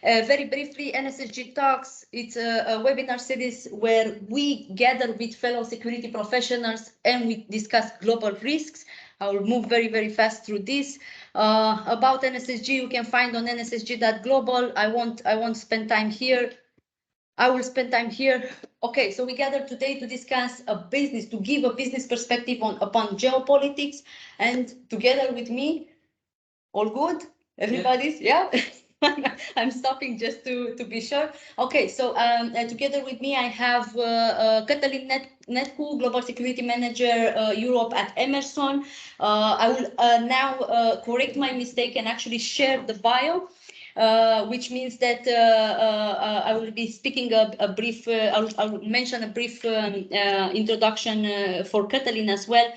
Very briefly, NSSG Talks, it's a webinar series where we gather with fellow security professionals and we discuss global risks. I will move very, very fast through this. About NSSG, you can find on nssg.global. I won't spend time here. I will spend time here. Okay, so we gathered today to discuss to give a business perspective upon geopolitics, and together with me, all good? Everybody's, yeah? I'm stopping just to be sure. Okay, so together with me, I have Cătălin Netcu, Global Security Manager Europe at Emerson. I will now correct my mistake and actually share the bio. Which means that I will be speaking a brief, I'll mention a brief introduction for Cătălin as well.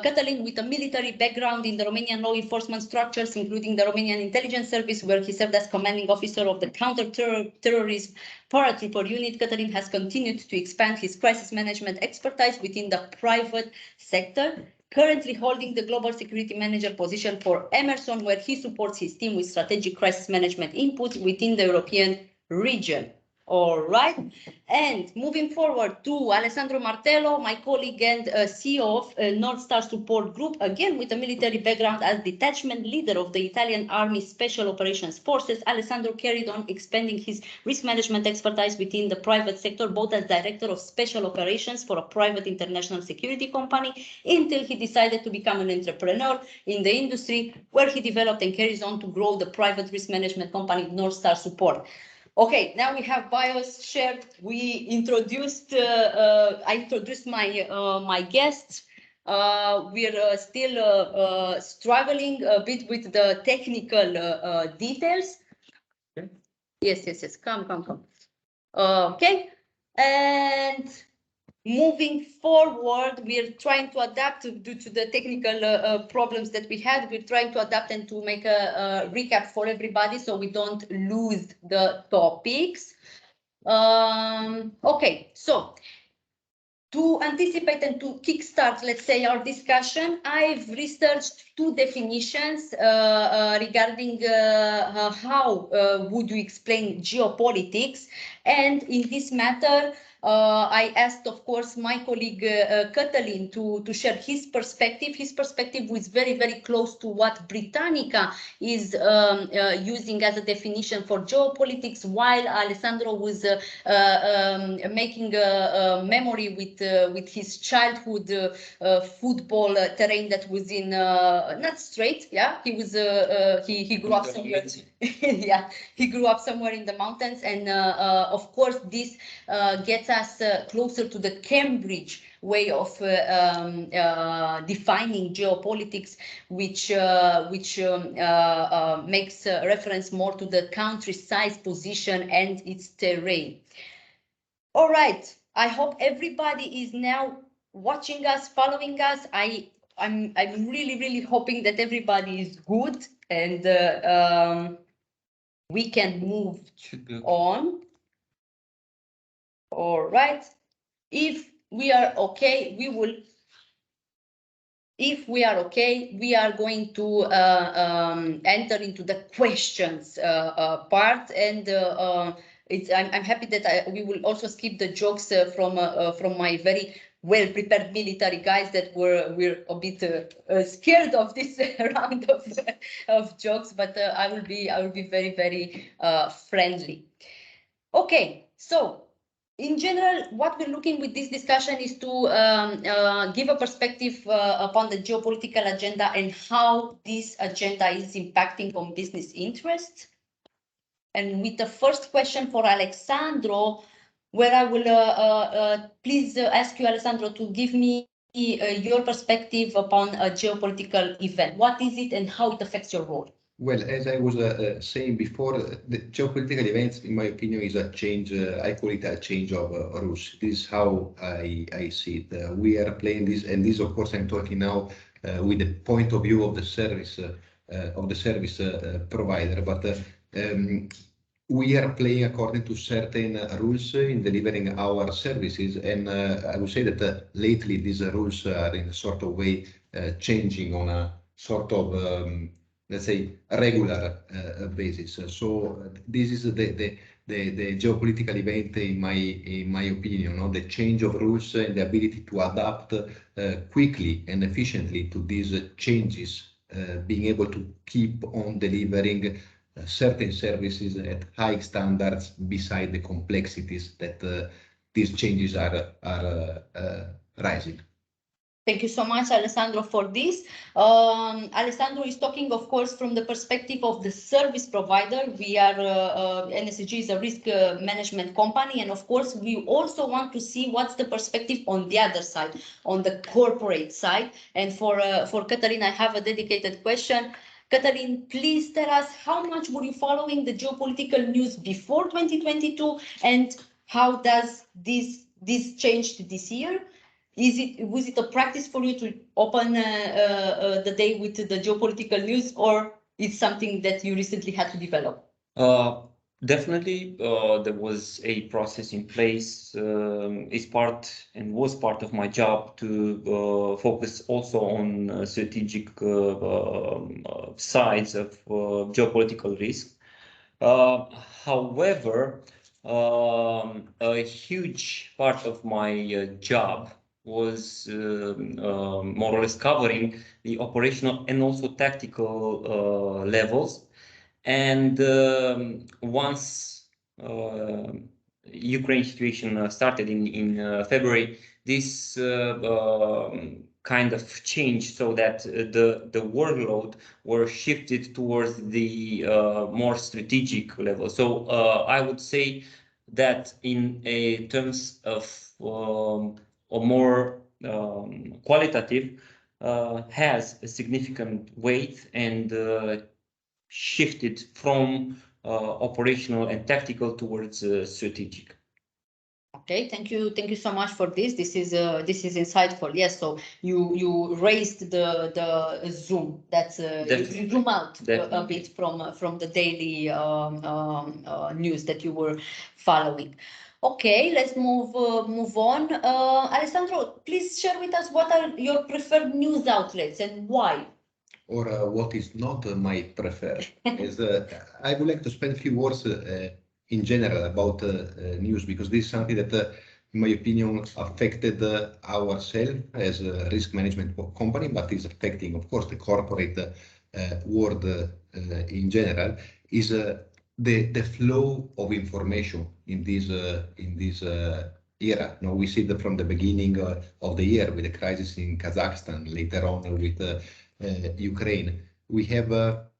Cătălin, with a military background in the Romanian law enforcement structures, including the Romanian Intelligence Service, where he served as commanding officer of the counter-terrorism paratrooper unit, Cătălin has continued to expand his crisis management expertise within the private sector, currently holding the Global Security Manager position for Emerson, where he supports his team with strategic crisis management input within the European region. All right, and moving forward to Alessandro Martello, my colleague and CEO of North Star Support Group, again with a military background as detachment leader of the Italian Army Special Operations Forces. Alessandro carried on expanding his risk management expertise within the private sector, both as director of special operations for a private international security company, until he decided to become an entrepreneur in the industry, where he developed and carries on to grow the private risk management company North Star Support. Okay, now we have bios shared. We introduced, I introduced my guests. We're still struggling a bit with the technical details. Okay. Yes. Come. Okay, and moving forward, we're trying to adapt due to the technical problems that we had. We're trying to adapt and to make a recap for everybody so we don't lose the topics. Okay, so to anticipate and to kickstart, let's say, our discussion, I've researched two definitions regarding how would you explain geopolitics. And in this matter, I asked, of course, my colleague Cătălin to share his perspective. His perspective was very, very close to what Britannica is using as a definition for geopolitics, while Alessandro was making a memory with his childhood football terrain that was in not straight. Yeah, he was he grew up somewhere. Yeah, he grew up somewhere in the mountains, and of course this gets us closer to the Cambridge way of defining geopolitics, which makes reference more to the country's size, position, and its terrain. All right, I hope everybody is now watching us, following us. I'm really, really hoping that everybody is good and we can move on. All right. If we are okay, we will. If we are okay, we are going to enter into the questions part, and I'm happy that we will also skip the jokes from my very well-prepared military guys that we're a bit scared of this round of jokes, but I will be very, very friendly. Okay, so. In general, what we're looking with this discussion is to give a perspective upon the geopolitical agenda and how this agenda is impacting on business interests. And with the first question for Alessandro, where I will please ask you, Alessandro, to give me your perspective upon a geopolitical event. What is it and how it affects your role? Well, as I was saying before, the geopolitical events, in my opinion, is a change. I call it a change of rules. This is how I see it. We are playing this, and this, of course, I'm talking now with the point of view of the service provider. But we are playing according to certain rules in delivering our services, and I would say that lately these rules are in a sort of way changing on a sort of let's say, regular basis. So this is the geopolitical event, in my opinion, no? The change of rules and the ability to adapt quickly and efficiently to these changes, being able to keep on delivering certain services at high standards beside the complexities that these changes are rising. Thank you so much, Alessandro, for this. Alessandro is talking, of course, from the perspective of the service provider. We are, NSSG is a risk management company. And of course, we also want to see what's the perspective on the other side, on the corporate side. And for Katalin, I have a dedicated question. Katalin, please tell us how much were you following the geopolitical news before 2022 and how does this change this year? Was it a practice for you to open the day with the geopolitical news, or it's something that you recently had to develop? Definitely, there was a process in place. Was part of my job to focus also on strategic sides of geopolitical risk. However, a huge part of my job was more or less covering the operational and also tactical levels. And once Ukraine situation started in February, this kind of changed so that the workload were shifted towards the more strategic level. So I would say that in terms of a more qualitative, has a significant weight and shifted from operational and tactical towards strategic. Okay, thank you so much for this. This is insightful. Yes, so you raised the zoom. That's you zoom out a bit from the daily news that you were following. Okay, let's move on. Alessandro, please share with us what are your preferred news outlets and why. Or what is not my preferred. I would like to spend a few words in general about news, because this is something that, in my opinion, affected ourselves as a risk management company, but is affecting, of course, the corporate world in general, is the flow of information in this era. Now, we see that from the beginning of the year with the crisis in Kazakhstan, later on with Ukraine, we have a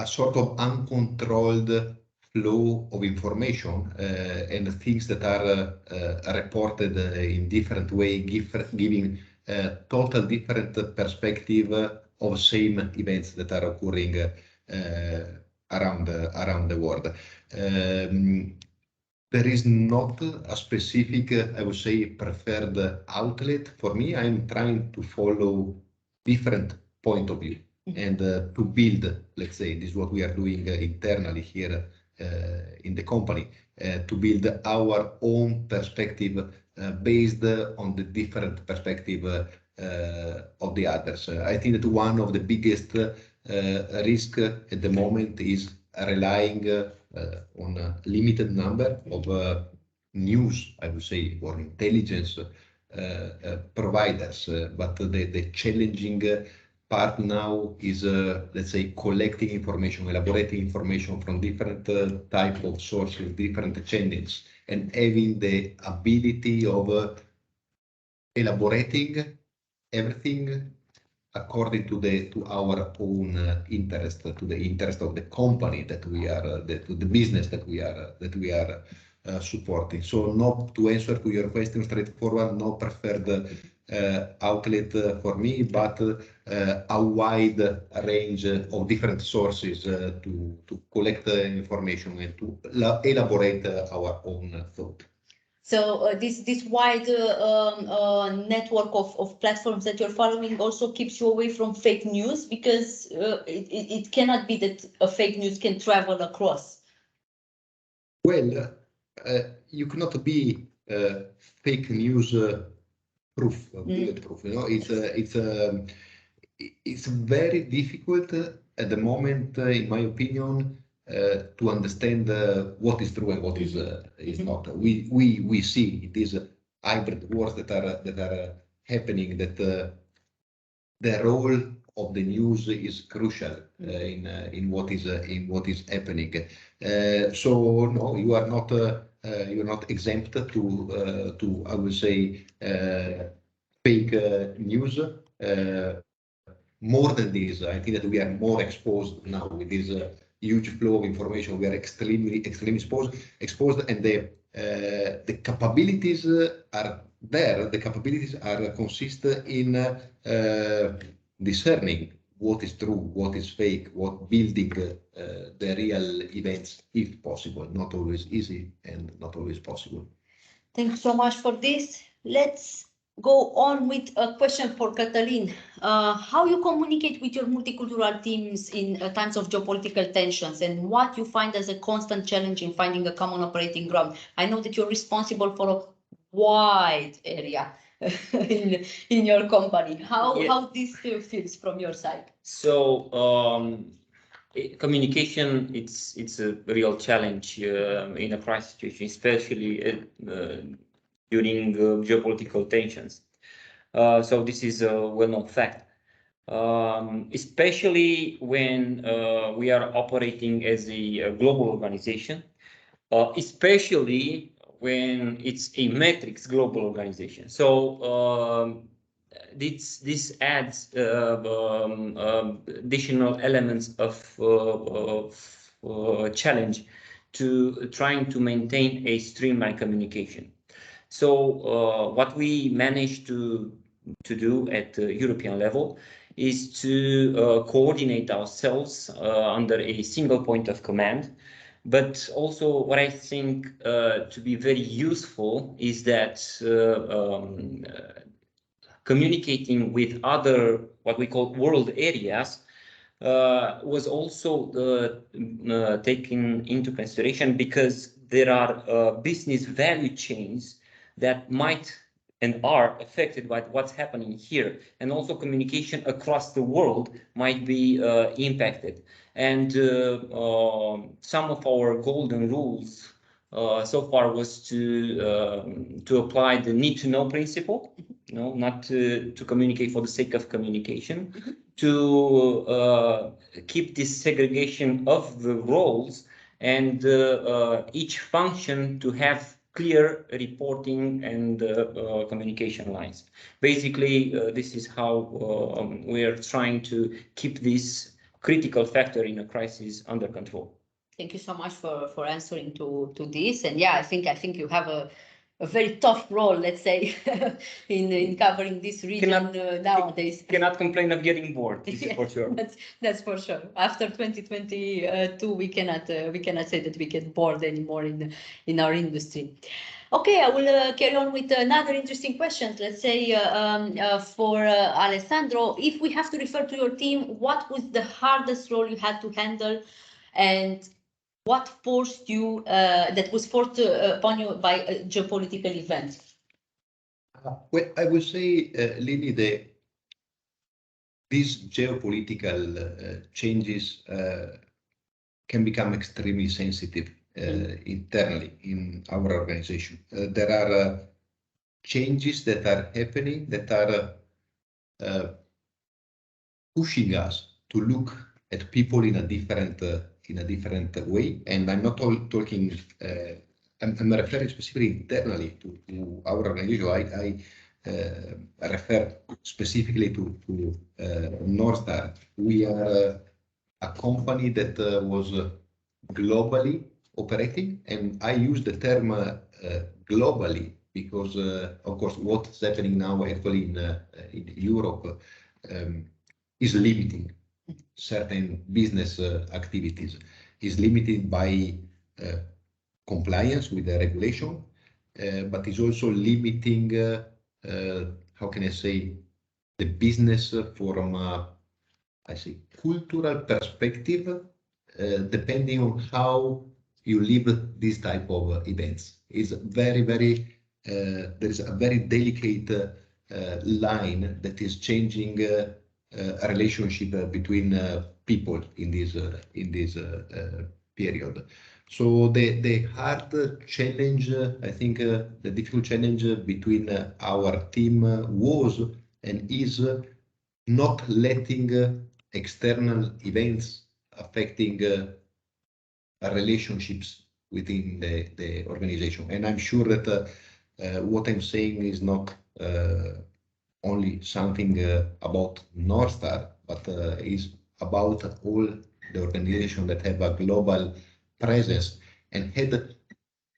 sort of uncontrolled flow of information and things that are reported in different way, giving total different perspective of same events that are occurring around the world. There is not a specific, I would say, preferred outlet for me. I'm trying to follow different point of view and to build, let's say, this is what we are doing internally here in the company, to build our own perspective based on the different perspective of the others. I think that one of the biggest risk at the moment is relying on a limited number of news, I would say, or intelligence providers, but the challenging part now is, let's say, collecting information, elaborating information from different type of sources, different channels, and having the ability of elaborating everything according to our own interest, to the interest of the company that we are, to the business that we are supporting. So, not to answer to your question straightforward, no preferred outlet for me, but a wide range of different sources to collect information and to elaborate our own thought. So this wide network of platforms that you're following also keeps you away from fake news, because it cannot be that a fake news can travel across. Well, you cannot be fake news proof, bulletproof. You know, it's very difficult at the moment, in my opinion, to understand what is true and what is not. We see these hybrid wars that are happening, that the role of the news is crucial in what is happening. So no, you are not exempt to I would say fake news. More than this, I think that we are more exposed now with this huge flow of information. We are extremely exposed, and the capabilities are there. The capabilities are consist in discerning what is true, what is fake, what building the real events, if possible. Not always easy and not always possible. Thank you so much for this. Let's go on with a question for Cătălin. How you communicate with your multicultural teams in times of geopolitical tensions, and what you find as a constant challenge in finding a common operating ground? I know that you're responsible for a wide area in your company. How this feels from your side? So communication, it's a real challenge in a crisis situation, especially during geopolitical tensions. So this is a well-known fact, especially when we are operating as a global organization, especially when it's a matrix global organization. So this adds additional elements of challenge to trying to maintain a streamlined communication. So what we managed to do at the European level is to coordinate ourselves under a single point of command. But also what I think to be very useful is that communicating with other, what we call world areas, was also taken into consideration, because there are business value chains that might and are affected by what's happening here, and also communication across the world might be impacted. And some of our golden rules so far was to apply the need to know principle, not to communicate for the sake of communication, to keep this segregation of the roles, and each function to have clear reporting and communication lines. Basically, this is how we are trying to keep this critical factor in a crisis under control. Thank you so much for answering to this. And yeah, I think you have a very tough role, let's say, in covering this region nowadays. Cannot complain of getting bored, this is for sure. That's for sure. After 2022, we cannot say that we get bored anymore in our industry. Okay, I will carry on with another interesting question. Let's say for Alessandro, if we have to refer to your team, what was the hardest role you had to handle, and what forced you, that was forced upon you by a geopolitical event? Well, I would say, Lily, these geopolitical changes can become extremely sensitive internally in our organization. There are changes that are happening that are pushing us to look at people in a different way, and I'm not talking. I'm referring specifically internally to our organization. I refer specifically to North Star. We are a company that was globally operating, and I use the term globally because, of course, what's happening now actually in Europe is limiting certain business activities, is limited by compliance with the regulation, but is also limiting, how can I say, the business from I say cultural perspective, depending on how you live this type of events. Is very, very, there is a very delicate line that is changing a relationship between people in this period. So the hard challenge, I think, the difficult challenge between our team was and is not letting external events affecting relationships within the organization. And I'm sure that what I'm saying is not only something about North Star, but is about all the organization that have a global presence and had,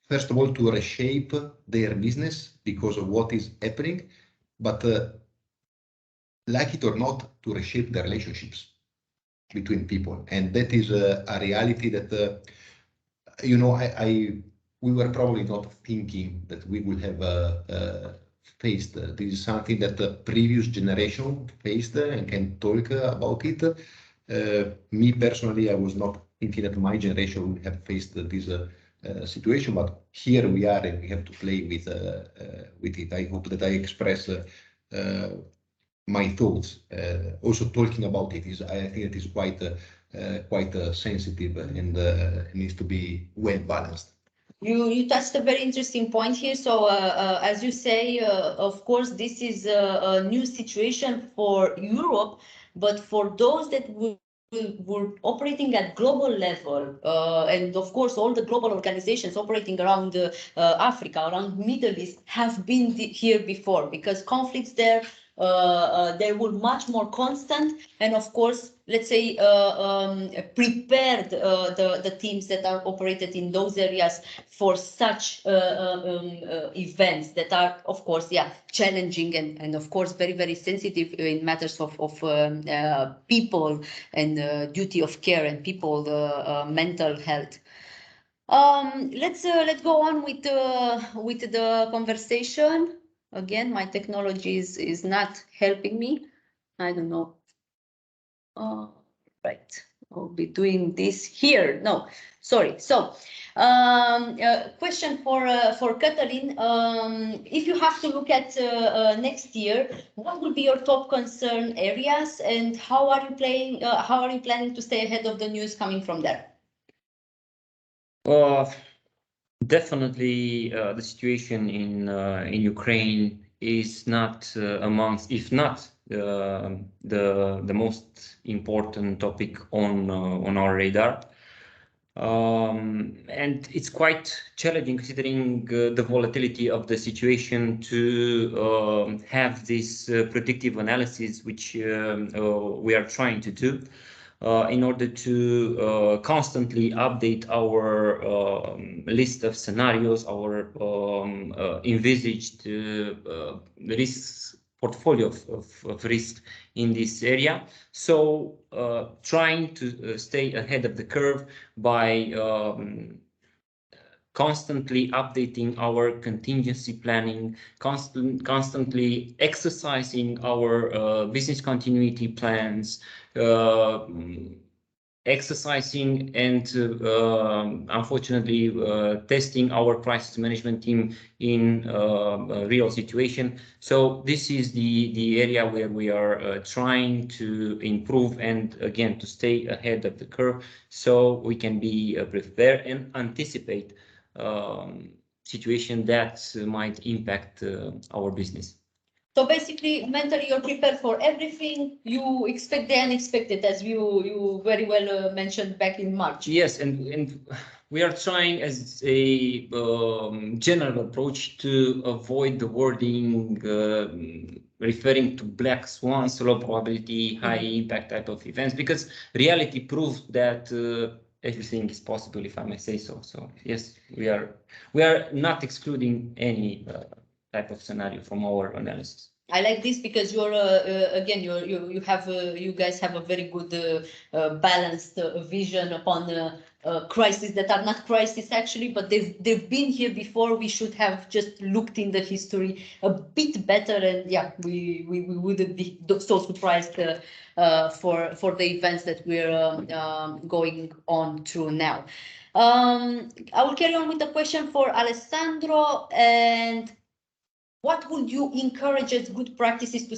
first of all, to reshape their business because of what is happening, but like it or not, to reshape the relationships between people. And that is a reality that, you know, we were probably not thinking that we will have faced. This is something that the previous generation faced and can talk about it. Me personally, I was not thinking that my generation would have faced this situation, but here we are and we have to play with it. I hope that I express my thoughts. Also talking about it is, I think it is quite sensitive and needs to be well balanced. You touched a very interesting point here. So as you say, of course, this is a new situation for Europe, but for those that were operating at global level, and of course, all the global organizations operating around Africa, around Middle East, have been here before, because conflicts there they were much more constant, and of course, let's say, prepared the teams that are operated in those areas for such events that are, of course, challenging and of course very, very sensitive in matters of people and duty of care and people mental health. Let's go on with the conversation. Again, my technology is not helping me. I don't know. Right, I'll be doing this here. No, sorry. So, question for Katalin. If you have to look at next year, what will be your top concern areas, and how are you planning to stay ahead of the news coming from there? Definitely, the situation in Ukraine is not amongst, if not the most important topic on our radar, and it's quite challenging considering the volatility of the situation to have this predictive analysis, which we are trying to do. In order to constantly update our list of scenarios, our envisaged risks, portfolio of risks in this area. So trying to stay ahead of the curve by constantly updating our contingency planning, constantly exercising our business continuity plans, exercising and unfortunately testing our crisis management team in a real situation. So this is the area where we are trying to improve and again to stay ahead of the curve, so we can be prepared and anticipate situation that might impact our business. So basically, mentally, you're prepared for everything. You expect the unexpected, as you very well mentioned back in March. Yes, and we are trying as a general approach to avoid the wording referring to black swans, low probability, high impact type of events, because reality proves that everything is possible, if I may say so. So yes, we are not excluding any type of scenario from our analysis. I like this because you're again you guys have a very good balanced vision upon crises that are not crises actually, but they've been here before. We should have just looked in the history a bit better, and we wouldn't be so surprised for the events that we're going on through now. I will carry on with the question for Alessandro, and what would you encourage as good practices to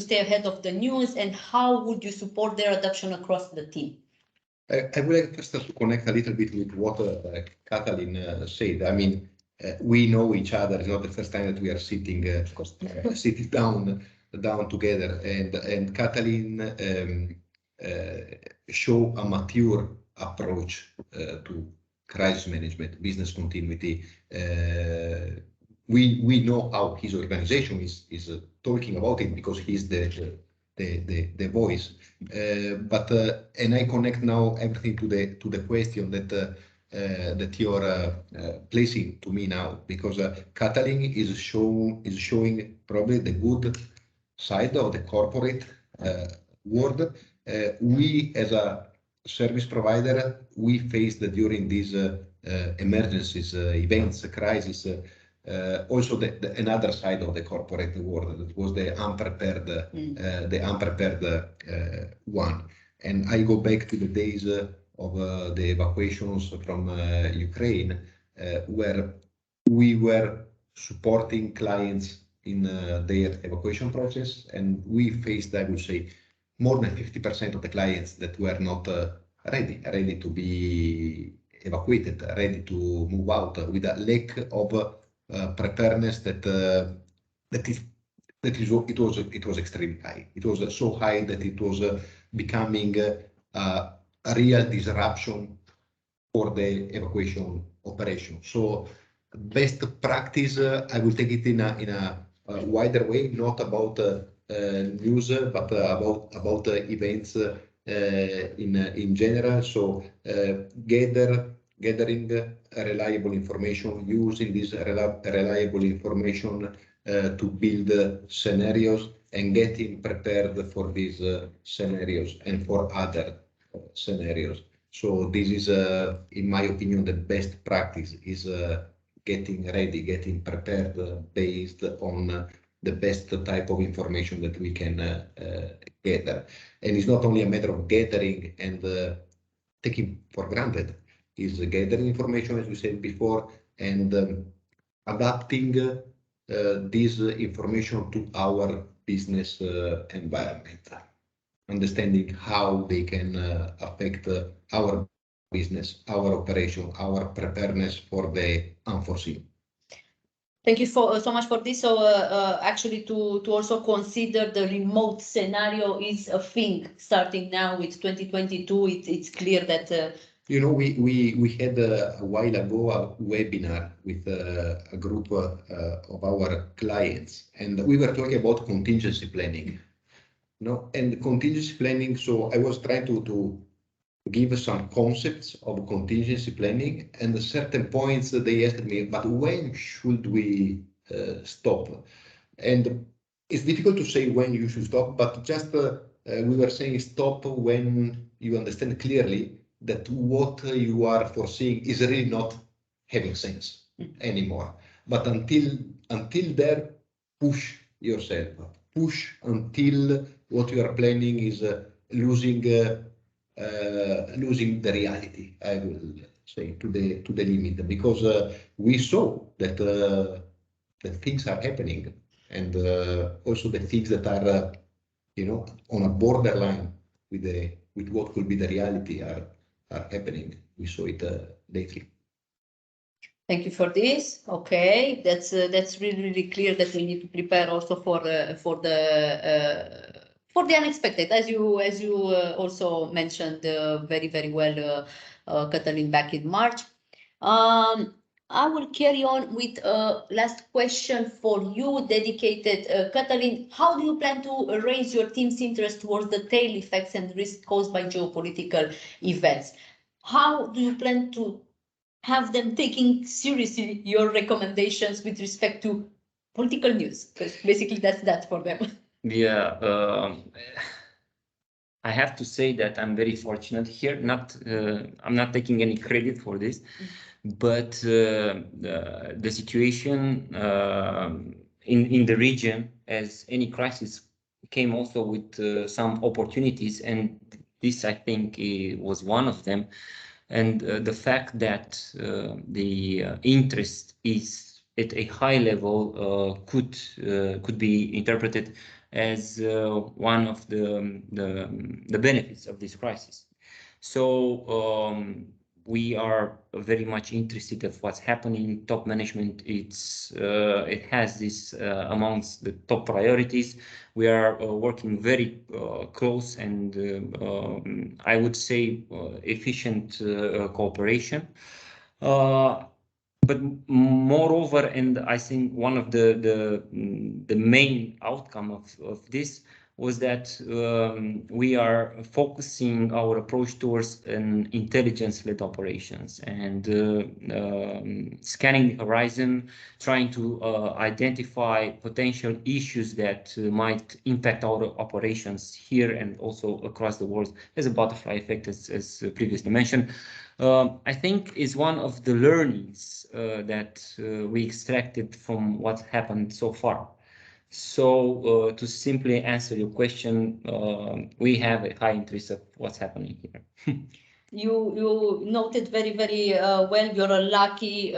stay ahead of the news, and how would you support their adoption across the team? I would like first to connect a little bit with what Katalin said. I mean, we know each other. It's not the first time that we are sitting down together. And Katalin show a mature approach to crisis management, business continuity. We know how his organization is talking about it because he's the voice. And I connect now everything to the question that you're placing to me now, because Katalin is showing probably the good side of the corporate world. We as a service provider, we faced during these emergencies, events, crisis, also another side of the corporate world, that was the unprepared one. And I go back to the days of the evacuations from Ukraine, where we were supporting clients in their evacuation process, and we faced, I would say, more than 50% of the clients that were not ready to be evacuated, ready to move out, with a lack of preparedness it was extremely high. It was so high that it was becoming a real disruption for the evacuation operation. So best practice, I will take it in a wider way, not about news, but about events in general. So gathering reliable information, using this reliable information to build scenarios, and getting prepared for these scenarios and for other scenarios. So this is, in my opinion, the best practice is getting ready, getting prepared based on the best type of information that we can gather. And it's not only a matter of gathering and taking for granted, is gathering information, as we said before, and adapting this information to our business environment, understanding how they can affect our business, our operation, our preparedness for the unforeseen. Thank you so much for this. So actually to also consider the remote scenario is a thing starting now with 2022. It's clear that you know, we had a while ago a webinar with a group of our clients, and we were talking about contingency planning. No, and contingency planning. So I was trying to give some concepts of contingency planning, and at certain points they asked me, but when should we stop? And it's difficult to say when you should stop, but just we were saying stop when you understand clearly that what you are foreseeing is really not having sense anymore. But until there, push yourself, push until what you are planning is losing the reality, I will say, to the limit, because we saw that things are happening, and also the things that are on a borderline with what could be the reality are happening. We saw it lately. Thank you for this. Okay, that's really clear that we need to prepare also for the unexpected, as you also mentioned very well, Katalin, back in March. I will carry on with last question for you, dedicated, Katalin. How do you plan to raise your team's interest towards the tail effects and risks caused by geopolitical events? How do you plan to have them taking seriously your recommendations with respect to political news? Because basically that's that for them. Yeah, I have to say that I'm very fortunate here. I'm not taking any credit for this, but the situation in the region, as any crisis, came also with some opportunities, and this, I think, was one of them. And the fact that the interest is at a high level could be interpreted as one of the benefits of this crisis. So we are very much interested of what's happening. Top management, it has this amongst the top priorities. We are working very close and I would say efficient cooperation. But moreover, and I think one of the main outcome of this was that we are focusing our approach towards an intelligence-led operations and scanning the horizon, trying to identify potential issues that might impact our operations here and also across the world as a butterfly effect, as previously mentioned. I think is one of the learnings that we extracted from what happened so far. So to simply answer your question, we have a high interest of what's happening here. You noted very well. You're a lucky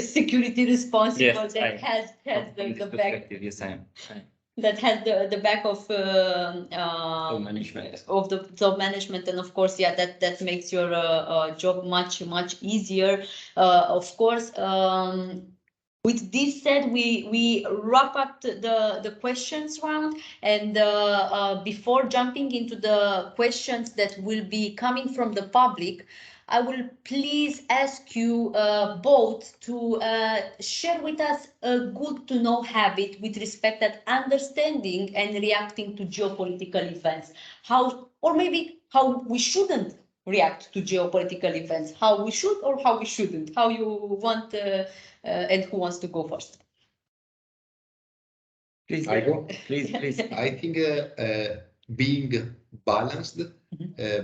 security responsible Yes, that has the back. Yes, I am. That has the back of management. Of the top management, and of course, yeah, that makes your job much easier. Of course. With this said, we wrap up the questions round, and before jumping into the questions that will be coming from the public, I will please ask you both to share with us a good to know habit with respect to understanding and reacting to geopolitical events. How, or maybe how we shouldn't react to geopolitical events, how we should or how we shouldn't, how you want and who wants to go first? Please, I go. Please. I think being balanced,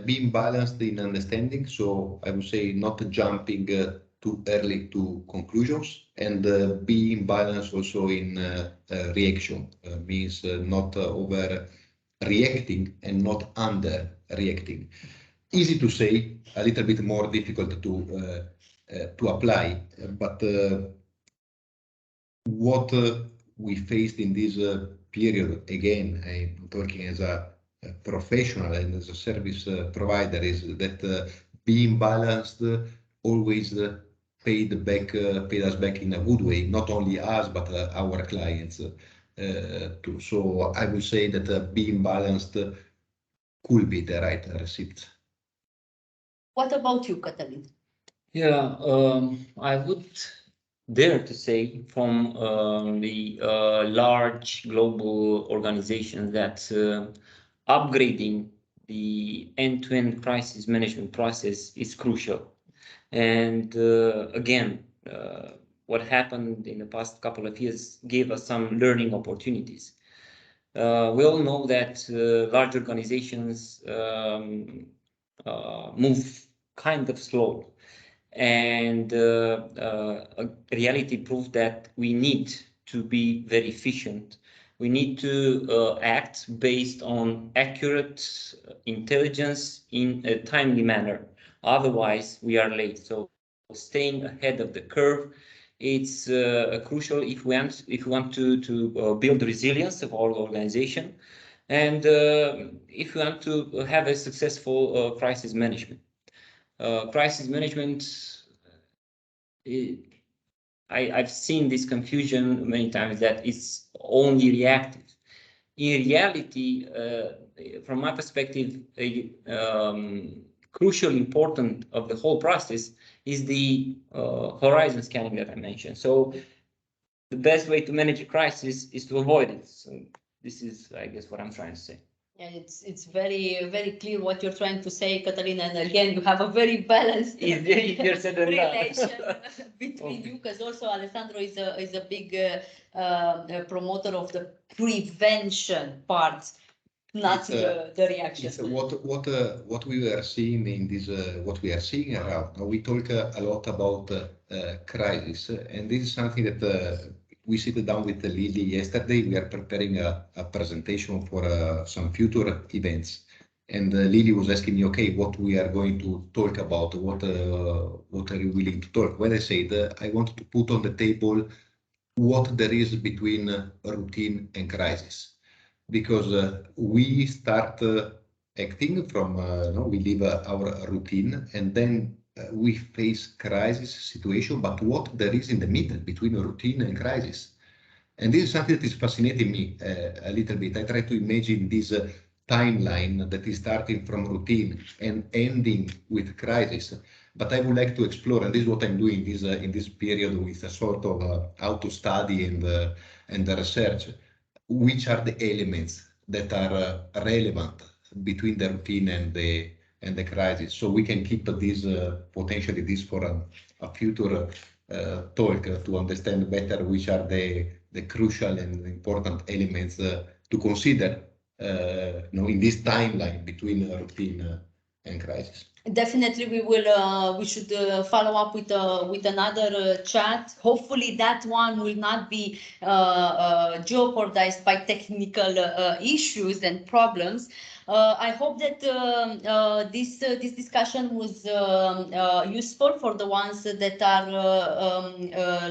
being balanced in understanding. So I would say not jumping too early to conclusions, and being balanced also in reaction means not over reacting and not under reacting. Easy to say, a little bit more difficult to apply, but what we faced in this period, again, I'm talking as a professional and as a service provider, is that being balanced always paid us back in a good way, not only us, but our clients too. So I would say that being balanced could be the right receipt. What about you, Catalin? Yeah, I would dare to say from the large global organizations that upgrading the end-to-end crisis management process is crucial. And again, what happened in the past couple of years gave us some learning opportunities. We all know that large organizations move kind of slow. And reality proved that we need to be very efficient. We need to act based on accurate intelligence in a timely manner. Otherwise, we are late. So staying ahead of the curve, it's crucial if we want to build resilience of our organization, and if we want to have a successful crisis management. Crisis management, I've seen this confusion many times that it's only reactive. In reality, from my perspective, a crucial important of the whole process is the horizon scanning that I mentioned. So the best way to manage a crisis is to avoid it. So this is, I guess, what I'm trying to say. Yeah, it's very clear what you're trying to say, Catalina. And again, you have a very balanced relation between you, because also Alessandro is a big promoter of the prevention part, not the reaction. It's what we were seeing in this, what we are seeing around. We talk a lot about crisis, and this is something that we sit down with Lily yesterday. We are preparing a presentation for some future events. And Lily was asking me, okay, what we are going to talk about, what are you willing to talk? When I said I wanted to put on the table what there is between routine and crisis, because we start acting from, we leave our routine, and then we face crisis situation, but what there is in the middle between routine and crisis. And this is something that is fascinating me a little bit. I try to imagine this timeline that is starting from routine and ending with crisis. But I would like to explore, and this is what I'm doing this, in this period with a sort of how to study and the research, which are the elements that are relevant between the routine and the crisis. So we can keep this potentially this for a future talk to understand better which are the crucial and important elements to consider in this timeline between routine and crisis. Definitely, we should follow up with another chat. Hopefully, that one will not be jeopardized by technical issues and problems. I hope that this discussion was useful for the ones that are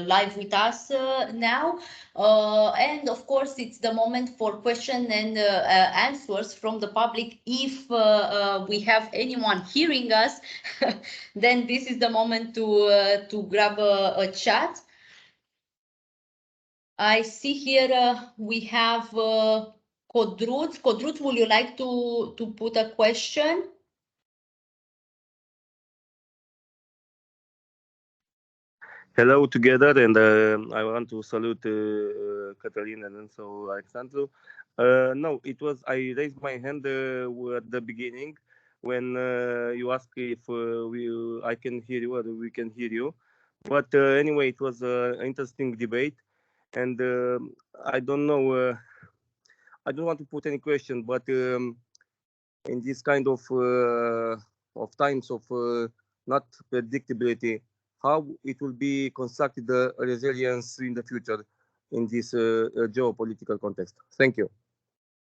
live with us now. And of course, it's the moment for question and answers from the public. If we have anyone hearing us, then this is the moment to grab a chat. I see here we have Kodrut. Kodrut, would you like to put a question? Hello together, and I want to salute Catalin and also Alexandru. No, it was I raised my hand at the beginning when you asked if I can hear you or we can hear you. But anyway, it was an interesting debate, and I don't know. I don't want to put any question, but in this kind of times of not predictability, how it will be constructed the resilience in the future in this geopolitical context. Thank you.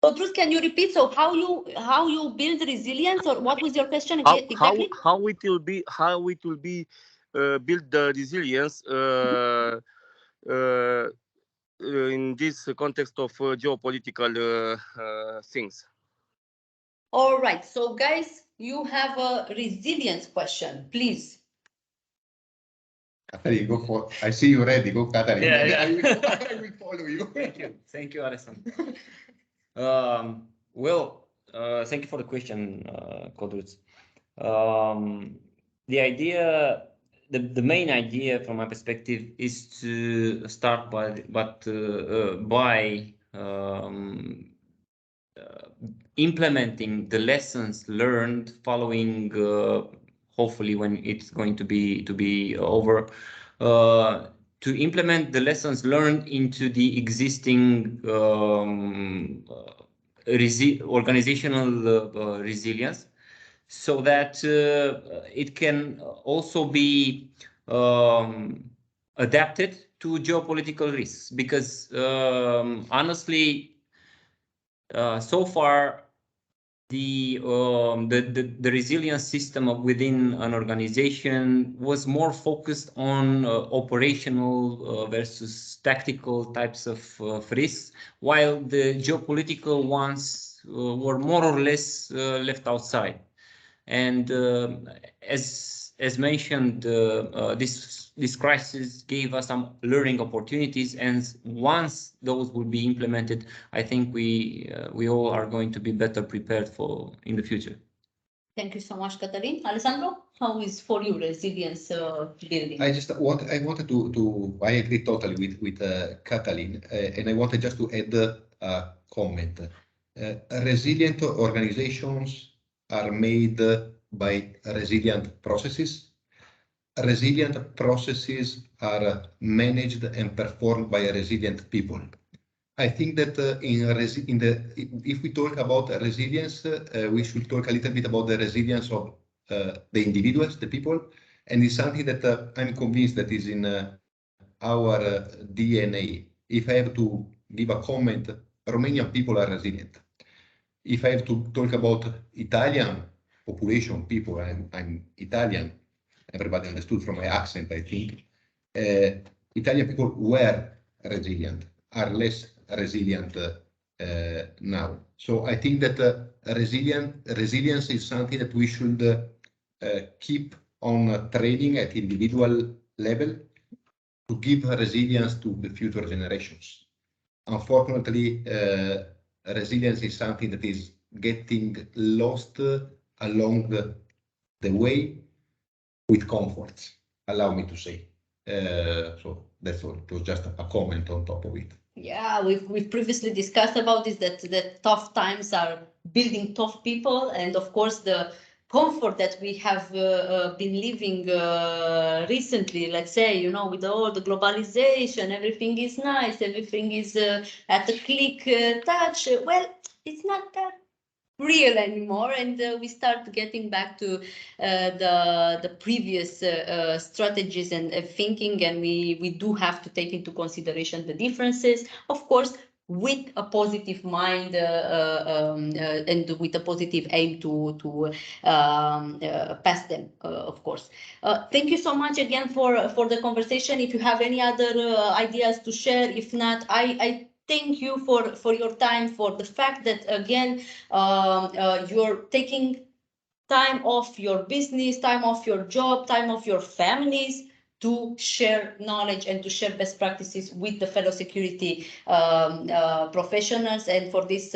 Kodrut, can you repeat? So how you build resilience, or what was your question exactly? How it will be build the resilience in this context of geopolitical things. All right. So guys, you have a resilience question, please. Katharine, go for. I see you ready. Go, Katharine. Yeah. I will follow you. Thank you, Alessandro. Thank you for the question, Kodrut. The idea, the main idea from my perspective is to start by implementing the lessons learned following, hopefully when it's going to be over, to implement the lessons learned into the existing organizational resilience, so that it can also be adapted to geopolitical risks. Because honestly, so far, the resilience system within an organization was more focused on operational versus tactical types of risks, while the geopolitical ones were more or less left outside. And as mentioned, this crisis gave us some learning opportunities, and once those will be implemented, I think we all are going to be better prepared for in the future. Thank you so much, Catalin. Alessandro, how is for you resilience building? I wanted to I agree totally with Catalin, and I wanted just to add a comment. Resilient organizations are made by resilient processes. Resilient processes are managed and performed by resilient people. I think that if we talk about resilience, we should talk a little bit about the resilience of the individuals, the people, and it's something that I'm convinced that is in our DNA. If I have to give a comment, Romanian people are resilient. if I have to talk about Italian population, people, I'm Italian, everybody understood from my accent, I think. Italian people were resilient, are less resilient now. So I think that resilience is something that we should keep on training at individual level to give resilience to the future generations. Unfortunately, resilience is something that is getting lost along the way with comforts, allow me to say. So that's all. It was just a comment on top of it. Yeah, we've previously discussed about this, that tough times are building tough people, and of course the comfort that we have been living recently, let's say, you know, with all the globalization, everything is nice, everything is at a click touch. Well, it's not that real anymore, and we start getting back to the previous strategies and thinking, and we do have to take into consideration the differences, of course, with a positive mind and with a positive aim to pass them, of course. Thank you so much again for the conversation. If you have any other ideas to share, if not, I thank you for your time, for the fact that, again, you're taking time off your business, time off your job, time off your families to share knowledge and to share best practices with the fellow security professionals. And for this